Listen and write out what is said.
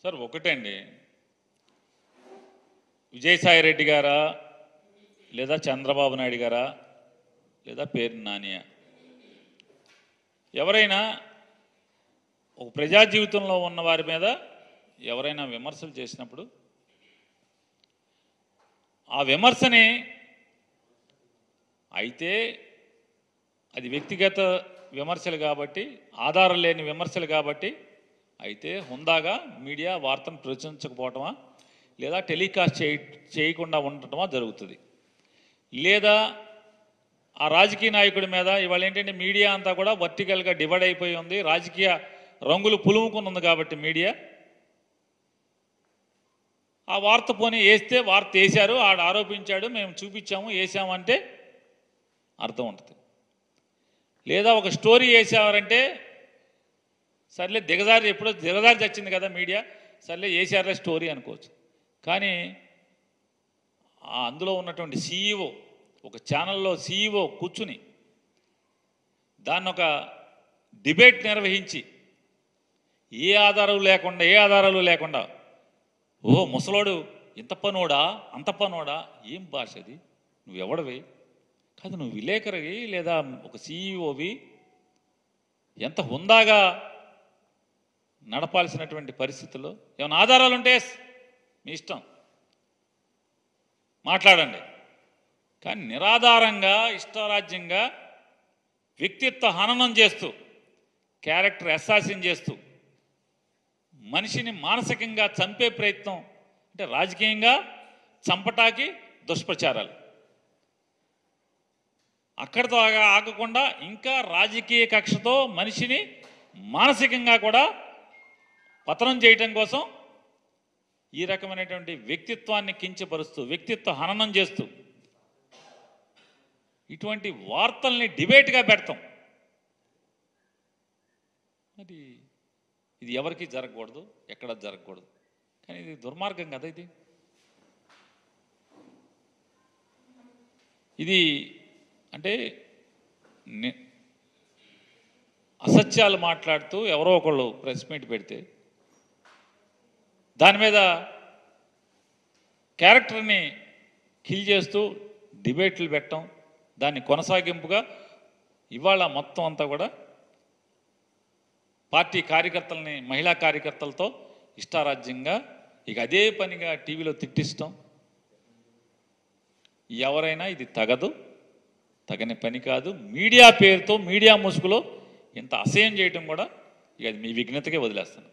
Sir ఒకటండి, విజయసాయి రెడ్డి గారా లేదా చంద్రబాబు నాయుడు గారా లేదా పేరు నానియా, ఎవరైనా ఒక ప్రజా జీవితంలో ఉన్న వారి మీద ఎవరైనా విమర్శలు చేసినప్పుడు ఆ విమర్శని అయితే అది వ్యక్తిగత విమర్శలు కాబట్టి, ఆధారం లేని విమర్శలు కాబట్టి అయితే హుందాగా మీడియా వార్తను ప్రచురించకపోవటమా లేదా టెలికాస్ట్ చేయకుండా ఉండటమా జరుగుతుంది. లేదా ఆ రాజకీయ నాయకుడి మీద ఇవాళ ఏంటంటే మీడియా అంతా కూడా వర్టికల్గా డివైడ్ అయిపోయి ఉంది, రాజకీయ రంగులు పులుముకుని ఉంది కాబట్టి మీడియా ఆ వార్త పోనీ వేస్తే వార్త వేశారు, ఆడు ఆరోపించాడు, మేము చూపించాము వేసామంటే అర్థం ఉంటుంది. లేదా ఒక స్టోరీ వేసారంటే సర్లే దిగజారి, ఎప్పుడో దిగజారి చచ్చింది కదా మీడియా, సర్లే వేసారే స్టోరీ అనుకోవచ్చు. కానీ అందులో ఉన్నటువంటి సీఈఓ, ఒక ఛానల్లో సీఈఓ కూర్చుని దాన్ని ఒక డిబేట్ నిర్వహించి ఏ ఆధారాలు లేకుండా ఓహో ముసలోడు ఇంత పనోడా అంత పనోడా, ఏం భాష అది, నువ్వెవడవి కాదు, నువ్వు విలేకరివి లేదా ఒక సీఈఓవి, ఎంత హుందాగా నడపాల్సినటువంటి పరిస్థితుల్లో ఏమైనా ఆధారాలు ఉంటే మీ ఇష్టం మాట్లాడండి. కానీ నిరాధారంగా ఇష్టారాజ్యంగా వ్యక్తిత్వ హననం చేస్తూ, క్యారెక్టర్ అసాసిన్ చేస్తూ, మనిషిని మానసికంగా చంపే ప్రయత్నం, అంటే రాజకీయంగా చంపటాకి దుష్ప్రచారాలు, అక్కడితో ఆగకుండా ఇంకా రాజకీయ కక్షతో మనిషిని మానసికంగా కూడా పతనం చేయటం కోసం ఈ రకమైనటువంటి వ్యక్తిత్వాన్ని కించపరుస్తూ, వ్యక్తిత్వ హననం చేస్తూ ఇటువంటి వార్తల్ని డిబేట్గా పెడతాం. మరి ఇది ఎవరికి జరగకూడదు, ఎక్కడ జరగకూడదు. కానీ ఇది దుర్మార్గం కదా. ఇది అంటే అసత్యాలు మాట్లాడుతూ ఎవరో ఒకళ్ళు ప్రెస్ మీట్ పెడితే దాని మీద క్యారెక్టర్ని కిల్ చేస్తూ డిబేట్లు పెట్టడం, దాన్ని కొనసాగింపుగా ఇవాళ మొత్తం అంతా కూడా పార్టీ కార్యకర్తలని, మహిళా కార్యకర్తలతో ఇష్టారాజ్యంగా ఇక అదే పనిగా టీవీలో తిట్టిస్తాం. ఎవరైనా ఇది తగని పని కాదు. మీడియా పేరుతో, మీడియా ముసుగులో ఇంత అసహ్యం చేయటం కూడా ఇక అది మీ విఘ్నతకే వదిలేస్తాను.